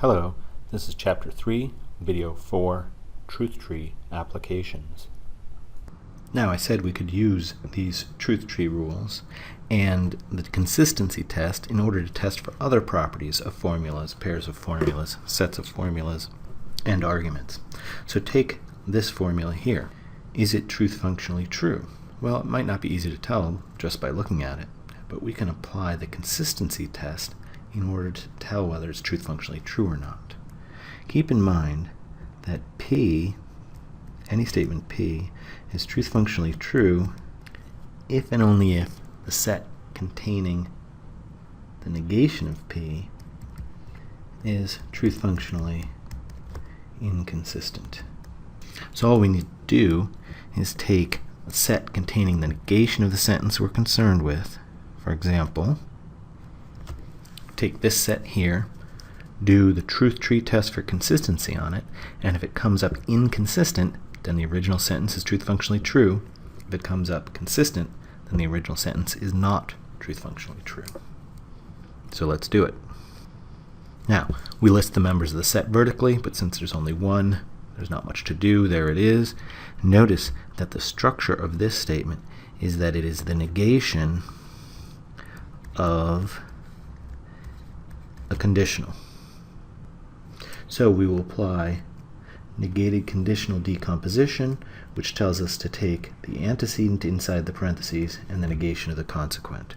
Hello, this is Chapter 3, Video 4, Truth Tree Applications. Now I said we could use these truth tree rules and the consistency test in order to test for other properties of formulas, pairs of formulas, sets of formulas, and arguments. So take this formula here. Is it truth functionally true? Well, it might not be easy to tell just by looking at it, but we can apply the consistency test in order to tell whether it's truth functionally true or not. Keep in mind that P, any statement P, is truth functionally true if and only if the set containing the negation of P is truth functionally inconsistent. So all we need to do is take a set containing the negation of the sentence we're concerned with. For example, take this set here, do the truth tree test for consistency on it, and if it comes up inconsistent, then the original sentence is truth functionally true. If it comes up consistent, then the original sentence is not truth functionally true. So let's do it. Now, we list the members of the set vertically, but since there's only one, there's not much to do. There it is. Notice that the structure of this statement is that it is the negation of a conditional. So we will apply negated conditional decomposition, which tells us to take the antecedent inside the parentheses and the negation of the consequent.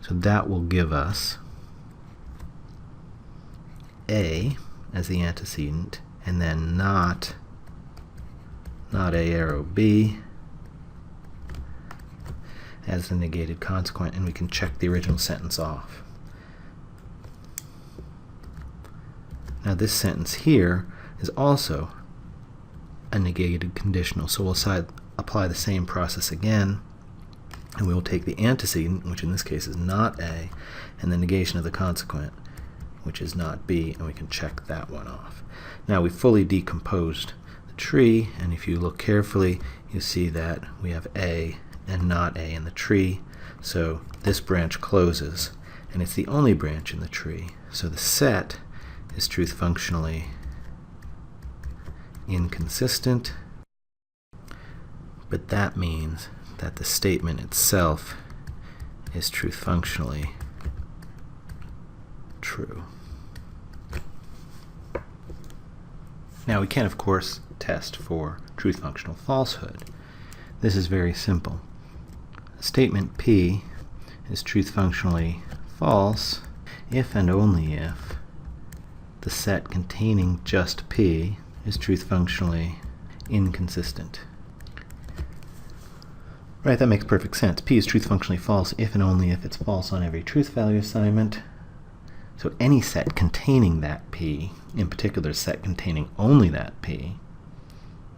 So that will give us A as the antecedent, and then not A arrow B as the negated consequent, and we can check the original sentence off. Now this sentence here is also a negated conditional, so we'll apply the same process again, and we will take the antecedent, which in this case is not A, and the negation of the consequent, which is not B, and we can check that one off. Now we fully decomposed the tree, and if you look carefully, you see that we have A and not A in the tree, so this branch closes, and it's the only branch in the tree. So the set is truth functionally inconsistent, but that means that the statement itself is truth functionally true. Now we can, of course, test for truth functional falsehood. This is very simple. Statement P is truth functionally false if and only if the set containing just P is truth functionally inconsistent. Right, that makes perfect sense. P is truth functionally false if and only if it's false on every truth value assignment. So any set containing that P, in particular set containing only that P,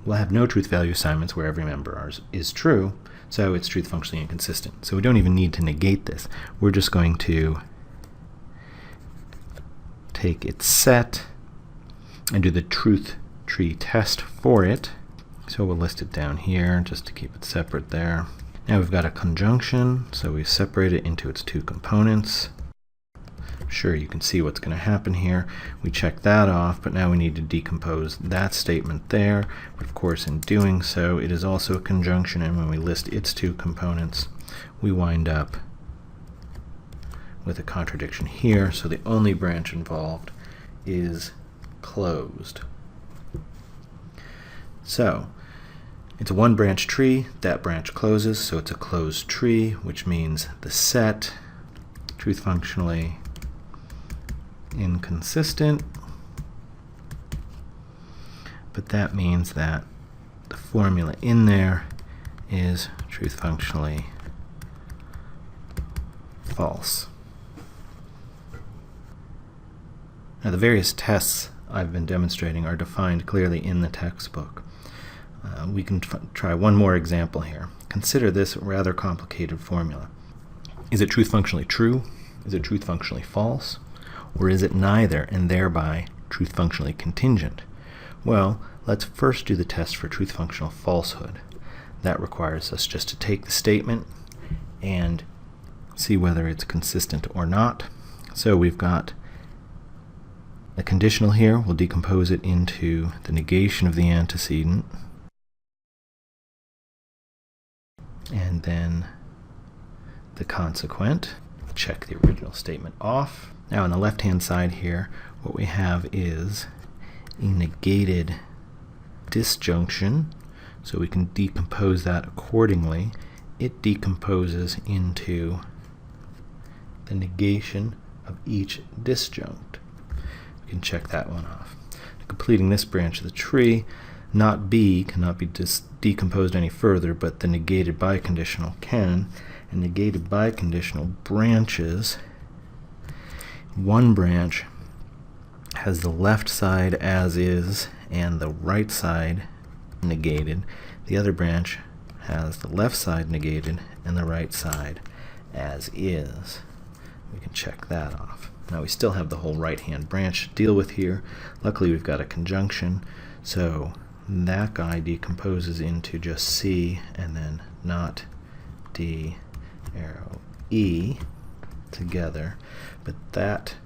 will have no truth value assignments where every member is true, so it's truth functionally inconsistent. So we don't even need to negate this. We're just going to take its set and do the truth tree test for it. So we'll list it down here just to keep it separate there. Now we've got a conjunction, so we separate it into its two components. Sure, you can see what's going to happen here. We check that off, but now we need to decompose that statement there. But of course, in doing so, it is also a conjunction, and when we list its two components, we wind up with a contradiction here. So the only branch involved is closed. So it's a one-branch tree. That branch closes, so it's a closed tree, which means the set, truth functionally inconsistent, but that means that the formula in there is truth functionally false. Now the various tests I've been demonstrating are defined clearly in the textbook. We can try one more example here. Consider this rather complicated formula. Is it truth functionally true? Is it truth functionally false? Or is it neither, and thereby truth functionally contingent? Well, let's first do the test for truth functional falsehood. That requires us just to take the statement and see whether it's consistent or not. So we've got The conditional here, we'll decompose it into the negation of the antecedent, and then the consequent. Check the original statement off. Now on the left-hand side here, what we have is a negated disjunction, so we can decompose that accordingly. It decomposes into the negation of each disjunct. We can check that one off. Completing this branch of the tree, not B cannot be decomposed any further, but the negated biconditional can. And negated biconditional branches. One branch has the left side as is and the right side negated. The other branch has the left side negated and the right side as is. We can check that off. Now we still have the whole right-hand branch to deal with here. Luckily we've got a conjunction, so that guy decomposes into just C and then not D arrow E together, but that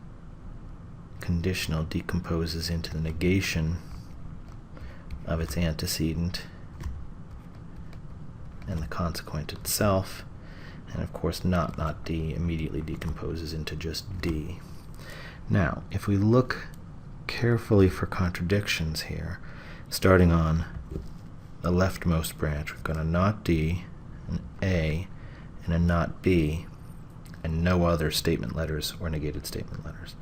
conditional decomposes into the negation of its antecedent and the consequent itself, and of course not D immediately decomposes into just D. Now if we look carefully for contradictions here, starting on the leftmost branch, we've got a not D, an A, and a not B, and no other statement letters or negated statement letters.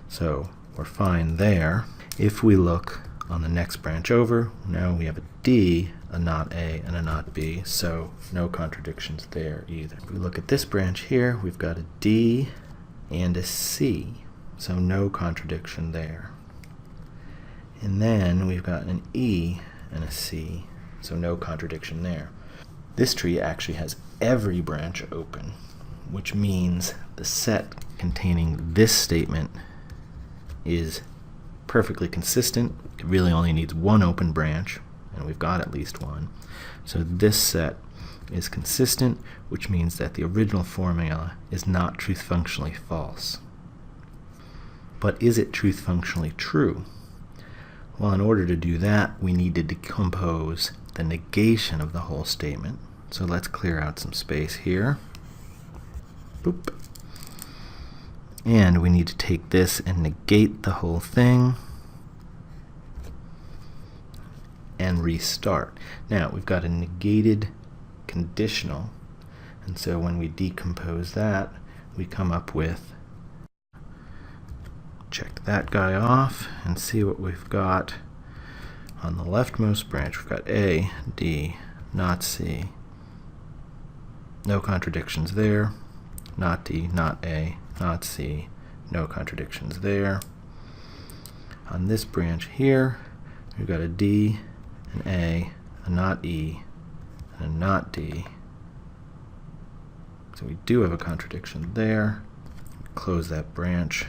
So we're fine there. If we look on the next branch over, now we have a D, a not A, and a not B, so no contradictions there either. If we look at this branch here, we've got a D and a C, so no contradiction there. And then we've got an E and a C, so no contradiction there. This tree actually has every branch open, which means the set containing this statement is perfectly consistent. It really only needs one open branch, and we've got at least one. So this set is consistent, which means that the original formula is not truth functionally false. But is it truth functionally true? Well, in order to do that, we need to decompose the negation of the whole statement. So let's clear out some space here. Boop. And we need to take this and negate the whole thing and restart. Now we've got a negated conditional, and so when we decompose that, we come up with, check that guy off and see what we've got on the leftmost branch. We've got A, D, not C, no contradictions there, not D, not A, not C, no contradictions there. On this branch here, we've got a D, an A, a not E, and a not D. So we do have a contradiction there. Close that branch.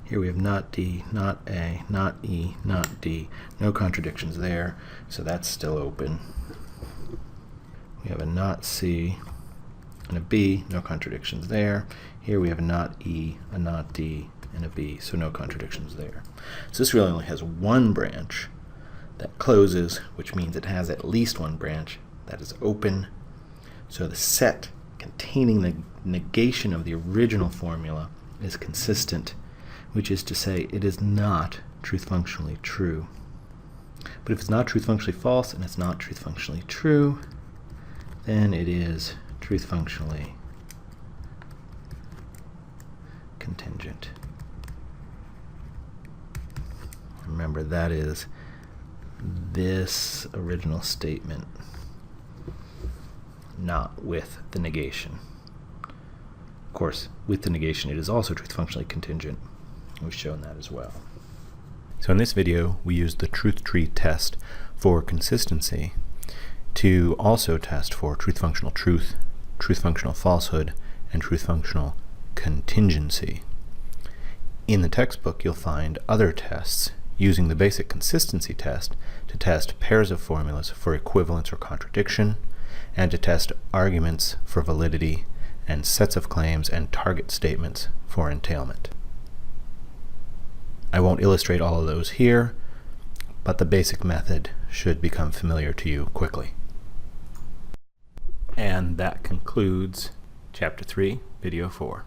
Here we have not D, not A, not E, not D. No contradictions there, so that's still open. We have a not C and a B, no contradictions there. Here we have a not E, a not D, and a B, so no contradictions there. So this really only has one branch that closes, which means it has at least one branch that is open. So the set containing the negation of the original formula is consistent, which is to say it is not truth functionally true. But if it's not truth functionally false and it's not truth functionally true, then it is truth functionally contingent. Remember, that is this original statement, not with the negation. Of course, with the negation, it is also truth functionally contingent. We've shown that as well. So in this video, we used the truth tree test for consistency to also test for truth functional truth, truth functional falsehood, and truth functional contingency. In the textbook, you'll find other tests using the basic consistency test to test pairs of formulas for equivalence or contradiction, and to test arguments for validity, and sets of claims and target statements for entailment. I won't illustrate all of those here, but the basic method should become familiar to you quickly. And that concludes Chapter 3, Video 4.